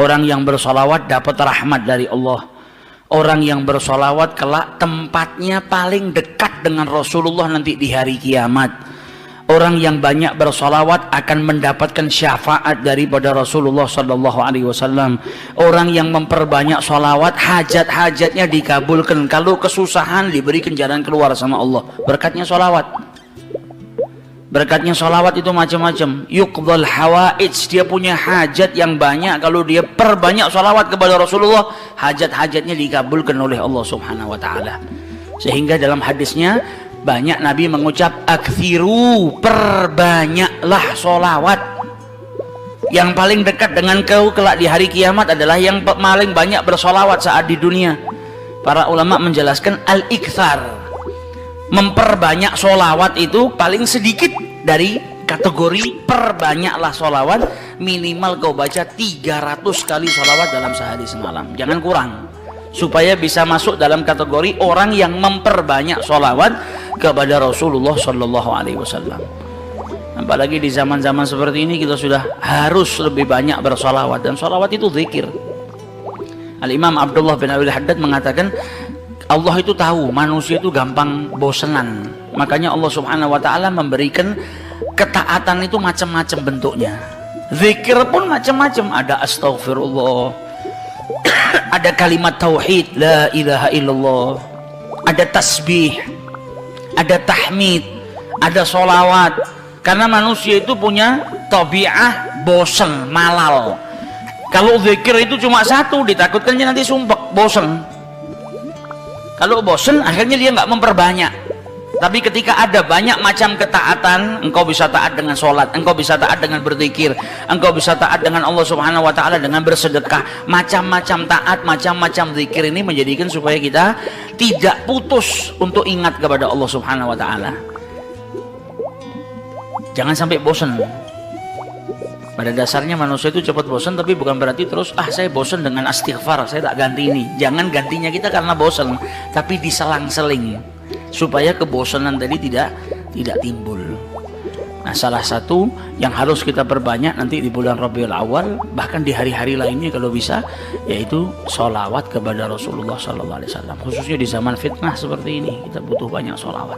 Orang yang bersolawat dapat rahmat dari Allah. Orang yang bersolawat kelak tempatnya paling dekat dengan Rasulullah nanti di hari kiamat. Orang yang banyak bersolawat akan mendapatkan syafaat daripada Rasulullah Sallallahu Alaihi Wasallam. Orang yang memperbanyak solawat, hajat-hajatnya dikabulkan. Kalau kesusahan, diberikan jalan keluar sama Allah. Berkatnya solawat. Berkatnya solawat itu macam-macam. Yuqdhal hawaij, dia punya hajat yang banyak. Kalau dia perbanyak solawat kepada Rasulullah, hajat-hajatnya dikabulkan oleh Allah Subhanahu Wa Taala. Sehingga dalam hadisnya banyak Nabi mengucap aktsiru, perbanyaklah solawat. Yang paling dekat dengan kau kelak di hari kiamat adalah yang paling banyak bersolawat saat di dunia. Para ulama menjelaskan al-iktsar, memperbanyak solawat itu paling sedikit dari kategori perbanyaklah solawat. Minimal kau baca 300 kali solawat dalam sehari semalam, jangan kurang, supaya bisa masuk dalam kategori orang yang memperbanyak solawat kepada Rasulullah Sallallahu Alaihi Wasallam. Apalagi di zaman-zaman seperti ini kita sudah harus lebih banyak bersolawat, dan solawat itu zikir. Al-Imam Abdullah bin Abi Haddad mengatakan Allah itu tahu manusia itu gampang bosenan, makanya Allah Subhanahu Wa Taala memberikan ketaatan itu macam-macam bentuknya. Zikir pun macam-macam, ada astaghfirullah, ada kalimat tauhid la ilaha illallah, ada tasbih, ada tahmid, ada solawat. Karena manusia itu punya tabiah bosen, malal. Kalau zikir itu cuma satu, ditakutkannya nanti sumpek, bosen. Kalau bosen akhirnya dia nggak memperbanyak. Tapi ketika ada banyak macam ketaatan, engkau bisa taat dengan sholat, engkau bisa taat dengan berzikir, engkau bisa taat dengan Allah Subhanahu Wa Taala dengan bersedekah. Macam-macam taat, macam-macam zikir ini menjadikan supaya kita tidak putus untuk ingat kepada Allah Subhanahu Wa Taala. Jangan sampai bosan. Pada dasarnya manusia itu cepat bosan, tapi bukan berarti terus saya bosan dengan istighfar, saya tak ganti ini. Jangan gantinya kita karena bosan, tapi diselang-seling supaya kebosanan tadi tidak timbul. Nah, salah satu yang harus kita perbanyak nanti di bulan Rabiul Awal, bahkan di hari-hari lainnya kalau bisa, yaitu sholawat kepada Rasulullah Sallallahu Alaihi Wasallam. Khususnya di zaman fitnah seperti ini, kita butuh banyak sholawat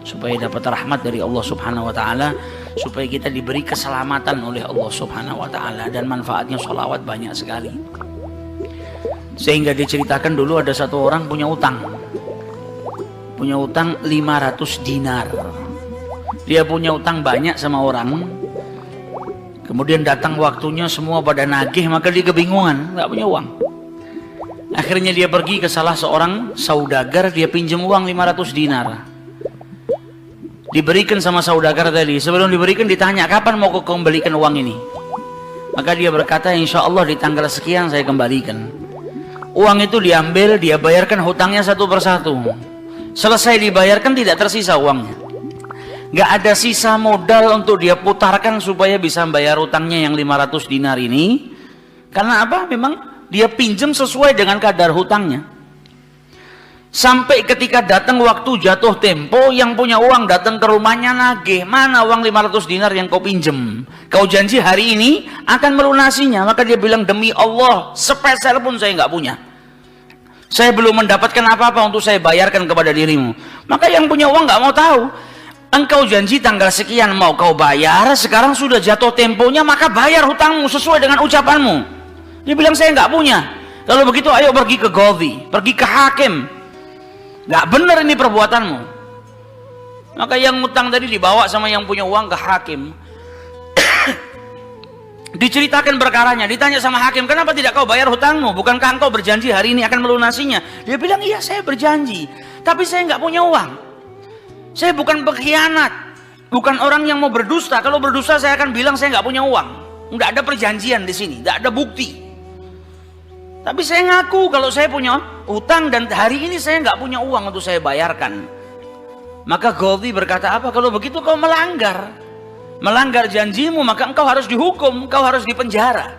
supaya dapat rahmat dari Allah Subhanahu Wa Taala, supaya kita diberi keselamatan oleh Allah Subhanahu Wa Taala, dan manfaatnya sholawat banyak sekali. Sehingga diceritakan dulu ada satu orang punya utang 500 dinar. Dia punya utang banyak sama orang, kemudian datang waktunya semua pada nagih, maka dia kebingungan, nggak punya uang. Akhirnya dia pergi ke salah seorang saudagar, dia pinjam uang 500 dinar. Diberikan sama saudagar tadi. Sebelum diberikan ditanya, kapan mau kau kembalikan uang ini? Maka dia berkata, insya Allah di tanggal sekian saya kembalikan. Uang itu diambil, dia bayarkan hutangnya satu persatu. Selesai dibayarkan tidak tersisa uangnya. Gak ada sisa modal untuk dia putarkan supaya bisa bayar hutangnya yang 500 dinar ini. Karena apa? Memang dia pinjam sesuai dengan kadar hutangnya. Sampai ketika datang waktu jatuh tempo, yang punya uang datang ke rumahnya nagih, mana uang 500 dinar yang kau pinjam? Kau janji hari ini akan melunasinya. Maka dia bilang, demi Allah, sepeser pun saya nggak punya. Saya belum mendapatkan apa-apa untuk saya bayarkan kepada dirimu. Maka yang punya uang nggak mau tahu. Engkau janji tanggal sekian mau kau bayar, sekarang sudah jatuh temponya, maka bayar hutangmu sesuai dengan ucapanmu. Dia bilang, saya nggak punya. Kalau begitu ayo pergi ke Qadhi, pergi ke hakim. Nggak benar ini perbuatanmu. Maka yang ngutang tadi dibawa sama yang punya uang ke hakim. Diceritakan perkaranya, ditanya sama hakim, kenapa tidak kau bayar hutangmu? Bukankah engkau berjanji hari ini akan melunasinya? Dia bilang, iya saya berjanji, tapi saya nggak punya uang. Saya bukan pengkhianat, bukan orang yang mau berdusta. Kalau berdusta saya akan bilang saya nggak punya uang. Nggak ada perjanjian di sini, nggak ada bukti. Tapi saya ngaku kalau saya punya utang dan hari ini saya nggak punya uang untuk saya bayarkan. Maka Qadhi berkata, apa? Kalau begitu kau melanggar janjimu, maka engkau harus dihukum, engkau harus dipenjara.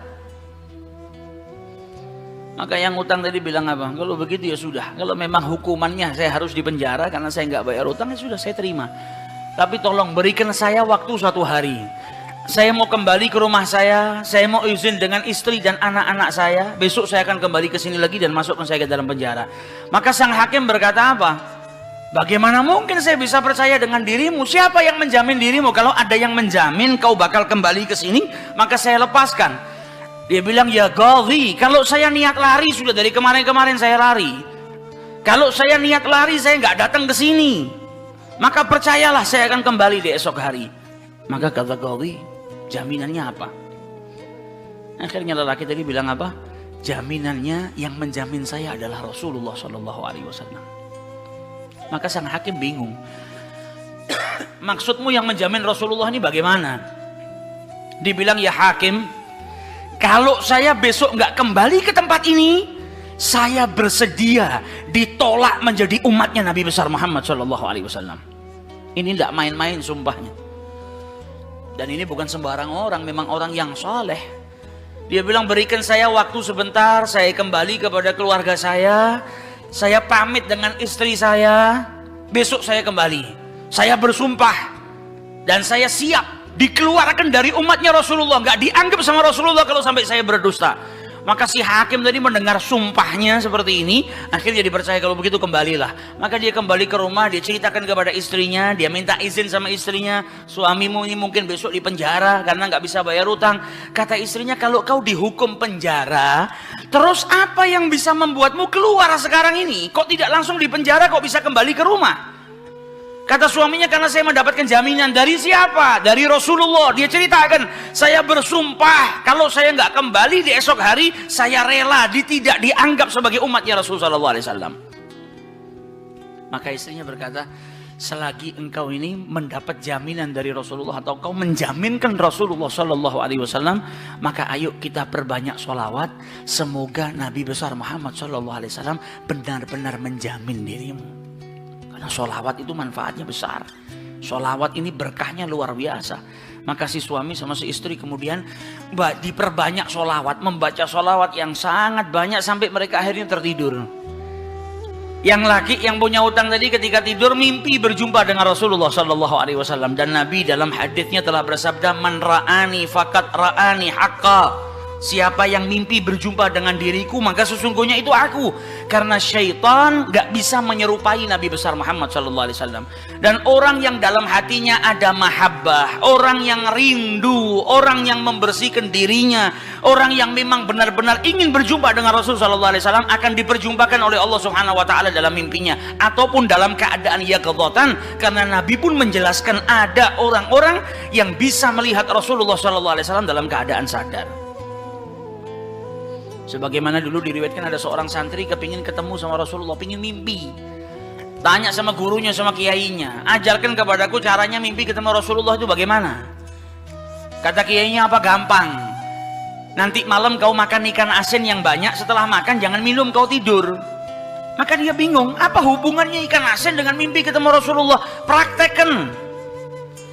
Maka yang utang tadi bilang apa? Kalau begitu ya sudah, kalau memang hukumannya saya harus dipenjara karena saya nggak bayar utang, ya sudah saya terima. Tapi tolong berikan saya waktu 1 hari. saya mau kembali ke rumah saya mau izin dengan istri dan anak-anak saya, besok saya akan kembali ke sini lagi dan masukkan saya ke dalam penjara. Maka sang hakim berkata apa? Bagaimana mungkin saya bisa percaya dengan dirimu? Siapa yang menjamin dirimu? Kalau ada yang menjamin kau bakal kembali ke sini, maka saya lepaskan. Dia bilang, ya Ghadhi, kalau saya niat lari, sudah dari kemarin-kemarin saya lari. Kalau saya niat lari, saya nggak datang ke sini, maka percayalah saya akan kembali di esok hari. Maka kata Ghadhi, jaminannya apa? Akhirnya lelaki tadi bilang apa? Jaminannya yang menjamin saya adalah Rasulullah SAW. Maka sang hakim bingung. Maksudmu yang menjamin Rasulullah ini bagaimana? Dibilang, ya hakim, kalau saya besok nggak kembali ke tempat ini, saya bersedia ditolak menjadi umatnya Nabi besar Muhammad SAW. Ini tidak main-main sumpahnya. Dan ini bukan sembarang orang, memang orang yang soleh. Dia bilang, berikan saya waktu sebentar, saya kembali kepada keluarga saya pamit dengan istri saya, besok saya kembali. Saya bersumpah dan saya siap dikeluarkan dari umatnya Rasulullah, nggak dianggap sama Rasulullah kalau sampai saya berdusta. Maka si hakim tadi mendengar sumpahnya seperti ini, akhirnya dipercaya. Kalau begitu kembalilah. Maka dia kembali ke rumah, dia ceritakan kepada istrinya, dia minta izin sama istrinya, suamimu ini mungkin besok di penjara karena nggak bisa bayar utang. Kata istrinya, kalau kau dihukum penjara, terus apa yang bisa membuatmu keluar sekarang ini? Kok tidak langsung di penjara, kok bisa kembali ke rumah? Kata suaminya, karena saya mendapatkan jaminan. Dari siapa? Dari Rasulullah. Dia ceritakan, saya bersumpah kalau saya nggak kembali di esok hari, saya rela tidak dianggap sebagai umatnya Rasulullah SAW. Maka istrinya berkata, selagi engkau ini mendapat jaminan dari Rasulullah, atau kau menjaminkan Rasulullah SAW, maka ayo kita perbanyak sholawat. Semoga Nabi besar Muhammad SAW benar-benar menjamin dirimu. Karena sholawat itu manfaatnya besar. Sholawat ini berkahnya luar biasa. Maka si suami sama si istri kemudian diperbanyak sholawat, membaca sholawat yang sangat banyak sampai mereka akhirnya tertidur. Yang laki yang punya utang tadi ketika tidur mimpi berjumpa dengan Rasulullah SAW. Dan Nabi dalam haditsnya telah bersabda, man ra'ani fakat ra'ani haqqa. Siapa yang mimpi berjumpa dengan diriku, maka sesungguhnya itu aku. Karena syaitan gak bisa menyerupai Nabi besar Muhammad SAW. Dan orang yang dalam hatinya ada mahabbah, orang yang rindu, orang yang membersihkan dirinya, orang yang memang benar-benar ingin berjumpa dengan Rasulullah SAW, akan diperjumpakan oleh Allah Subhanahu Wa Taala dalam mimpinya ataupun dalam keadaan yaqdzatan. Karena Nabi pun menjelaskan ada orang-orang yang bisa melihat Rasulullah SAW dalam keadaan sadar. Sebagaimana dulu diriwayatkan ada seorang santri kepingin ketemu sama Rasulullah, pingin mimpi. Tanya sama gurunya, sama kiainya, ajarkan kepadaku caranya mimpi ketemu Rasulullah itu bagaimana. Kata kiainya, apa? Gampang. Nanti malam kau makan ikan asin yang banyak, setelah makan jangan minum, kau tidur. Maka dia bingung, apa hubungannya ikan asin dengan mimpi ketemu Rasulullah? Praktekkan.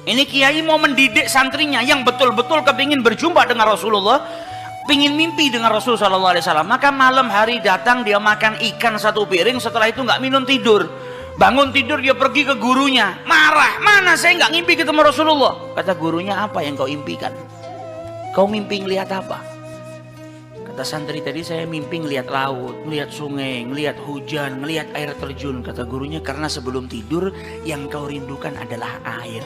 Ini kiai mau mendidik santrinya yang betul-betul kepingin berjumpa dengan Rasulullah, pingin mimpi dengan Rasulullah SAW. Maka malam hari datang, dia makan ikan satu piring, setelah itu nggak minum, tidur. Bangun tidur, dia pergi ke gurunya, marah, mana saya nggak ngimpi ketemu Rasulullah. Kata gurunya, apa yang kau impikan? Kau mimpi ngelihat apa? Kata santri tadi, saya mimpi ngelihat laut, ngelihat sungai, ngelihat hujan, ngelihat air terjun. Kata gurunya, karena sebelum tidur yang kau rindukan adalah air.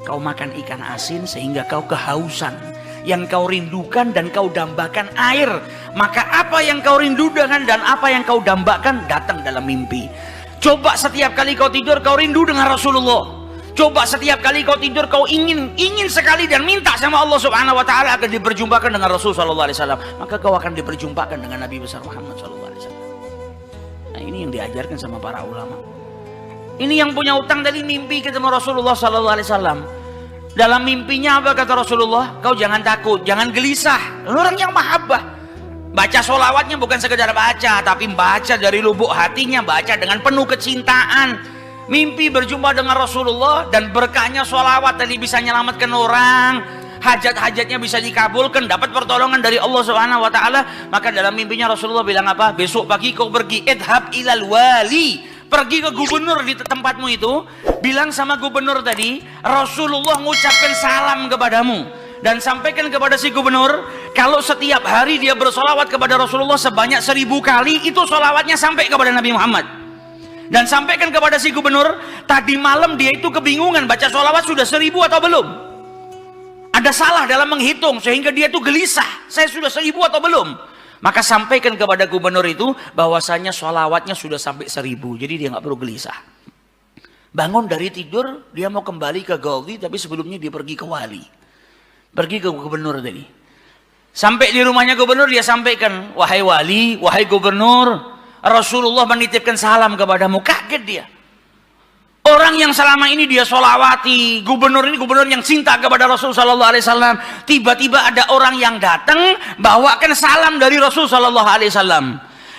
Kau makan ikan asin sehingga kau kehausan. Yang kau rindukan dan kau dambakan air. Maka apa yang kau rindukan dan apa yang kau dambakan datang dalam mimpi. Coba setiap kali kau tidur kau rindu dengan Rasulullah. Coba setiap kali kau tidur kau ingin sekali dan minta sama Allah Subhanahu Wa Taala agar diperjumpakan dengan Rasulullah SAW. Maka kau akan diperjumpakan dengan Nabi besar Muhammad SAW. Nah, ini yang diajarkan sama para ulama. Ini yang punya utang tadi mimpi ketemu Rasulullah SAW. Dalam mimpinya apa kata Rasulullah? Kau jangan takut, jangan gelisah. Orang yang mahabbah, baca sholawatnya bukan sekedar baca, tapi baca dari lubuk hatinya, baca dengan penuh kecintaan. Mimpi berjumpa dengan Rasulullah dan berkahnya sholawat tadi bisa menyelamatkan orang, hajat-hajatnya bisa dikabulkan, dapat pertolongan dari Allah Subhanahu Wa Taala. Maka dalam mimpinya Rasulullah bilang apa? Besok pagi kau pergi, idhab ilal wali. Pergi ke gubernur di tempatmu itu, bilang sama gubernur tadi, Rasulullah mengucapkan salam kepadamu. Dan sampaikan kepada si gubernur, kalau setiap hari dia bersolawat kepada Rasulullah sebanyak 1000 kali, itu solawatnya sampai kepada Nabi Muhammad. Dan sampaikan kepada si gubernur, tadi malam dia itu kebingungan baca solawat sudah 1000 atau belum. Ada salah dalam menghitung sehingga dia itu gelisah, saya sudah 1000 atau belum. Maka sampaikan kepada gubernur itu bahwasanya solawatnya sudah sampai 1000, jadi dia nggak perlu gelisah. Bangun dari tidur, dia mau kembali ke Ghazi, tapi sebelumnya dia pergi ke wali. Pergi ke gubernur tadi. Sampai di rumahnya gubernur, dia sampaikan, wahai wali, wahai gubernur, Rasulullah menitipkan salam kepadamu. Kaget dia. Orang yang selama ini dia solawati, gubernur ini gubernur yang cinta kepada Rasul Sallallahu Alaihi Wasallam. Tiba-tiba ada orang yang datang bawakan salam dari Rasul Sallallahu Alaihi Wasallam.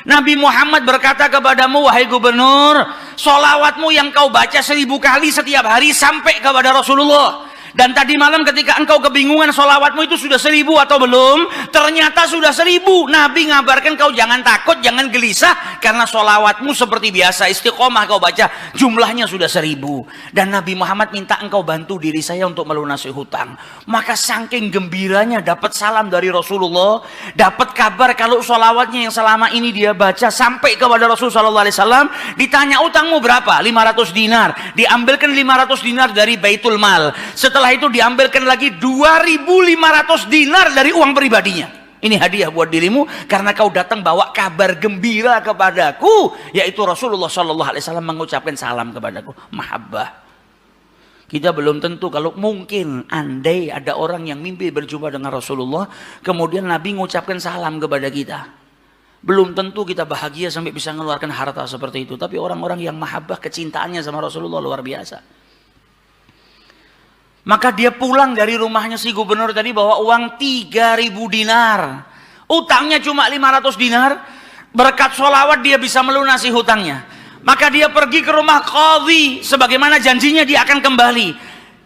Nabi Muhammad berkata kepadamu, wahai gubernur, solawatmu yang kau baca 1000 kali setiap hari sampai kepada Rasulullah. Dan tadi malam ketika engkau kebingungan solawatmu itu sudah 1000 atau belum, ternyata sudah 1000. Nabi ngabarkan kau jangan takut, jangan gelisah, karena solawatmu seperti biasa, istiqomah kau baca, jumlahnya sudah 1000. Dan Nabi Muhammad minta engkau bantu diri saya untuk melunasi hutang. Maka saking gembiranya dapat salam dari Rasulullah, dapat kabar kalau solawatnya yang selama ini dia baca sampai kepada Rasul Sallallahu Alaihi Wasallam. Ditanya utangmu berapa? 500 dinar. Diambilkan 500 dinar dari Baitul Mal. Setelah itu diambilkan lagi 2.500 dinar dari uang pribadinya. Ini hadiah buat dirimu karena kau datang bawa kabar gembira kepadaku, yaitu Rasulullah Sallallahu Alaihi Wasallam mengucapkan salam kepadaku. Mahabbah. Kita belum tentu, kalau mungkin andai ada orang yang mimpi berjumpa dengan Rasulullah, kemudian Nabi mengucapkan salam kepada kita, belum tentu kita bahagia sampai bisa mengeluarkan harta seperti itu. Tapi orang-orang yang mahabbah, kecintaannya sama Rasulullah luar biasa. Maka dia pulang dari rumahnya si gubernur tadi bawa uang 3.000 dinar. Utangnya cuma 500 dinar. Berkat sholawat dia bisa melunasi hutangnya. Maka dia pergi ke rumah qadhi, sebagaimana janjinya dia akan kembali.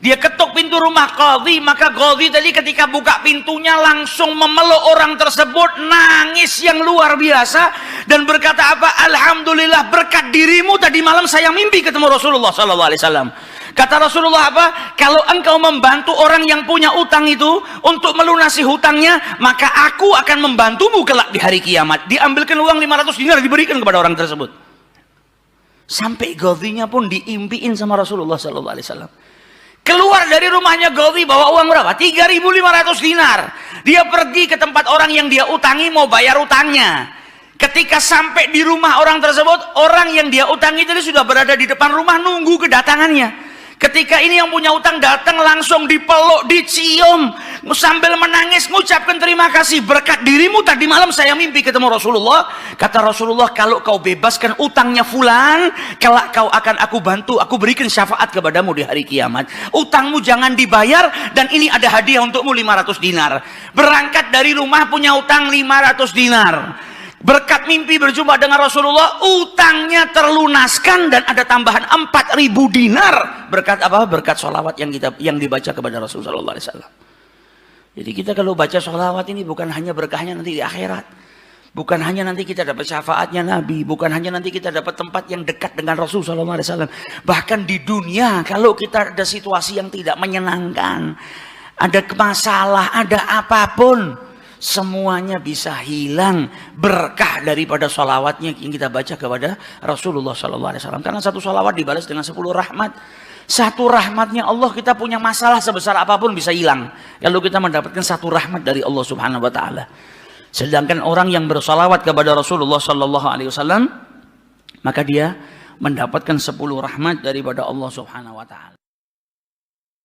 Dia ketuk pintu rumah qadhi, maka qadhi tadi ketika buka pintunya langsung memeluk orang tersebut, nangis yang luar biasa dan berkata apa? Alhamdulillah, berkat dirimu tadi malam saya mimpi ketemu Rasulullah Sallallahu Alaihi Wasallam. Kata Rasulullah apa? Kalau engkau membantu orang yang punya utang itu untuk melunasi hutangnya, maka aku akan membantumu kelak di hari kiamat. Diambilkan uang 500 dinar diberikan kepada orang tersebut. Sampai Ghazinya pun diimpiin sama Rasulullah Sallallahu Alaihi Wasallam. Keluar dari rumahnya Ghazi bawa uang berapa? 3.500 dinar. Dia pergi ke tempat orang yang dia utangi mau bayar utangnya. Ketika sampai di rumah orang tersebut, orang yang dia utangi tadi sudah berada di depan rumah nunggu kedatangannya. Ketika ini yang punya utang datang, langsung dipeluk, dicium, sambil menangis mengucapkan terima kasih, berkat dirimu tadi malam saya mimpi ketemu Rasulullah. Kata Rasulullah, kalau kau bebaskan utangnya fulan, kelak kau akan aku bantu, aku berikan syafaat kepadamu di hari kiamat. Utangmu jangan dibayar, dan ini ada hadiah untukmu 500 dinar. Berangkat dari rumah punya utang 500 dinar. Berkat mimpi berjumpa dengan Rasulullah, utangnya terlunaskan dan ada tambahan 4.000 dinar. Berkat apa? Berkat sholawat yang dibaca kepada Rasulullah Sallallahu Alaihi Wasallam. Jadi kita kalau baca sholawat ini bukan hanya berkahnya nanti di akhirat, bukan hanya nanti kita dapat syafaatnya Nabi, bukan hanya nanti kita dapat tempat yang dekat dengan Rasul Sallallahu Alaihi Wasallam. Bahkan di dunia kalau kita ada situasi yang tidak menyenangkan, ada masalah, ada apapun, semuanya bisa hilang berkah daripada sholawatnya yang kita baca kepada Rasulullah Sallallahu Alaihi Wasallam. Karena satu sholawat dibalas dengan 10 rahmat. Satu rahmatnya Allah, kita punya masalah sebesar apapun bisa hilang kalau kita mendapatkan satu rahmat dari Allah Subhanahu Wa Taala. Sedangkan orang yang bersolawat kepada Rasulullah Sallallahu Alaihi Wasallam, maka dia mendapatkan 10 rahmat daripada Allah Subhanahu Wa Taala.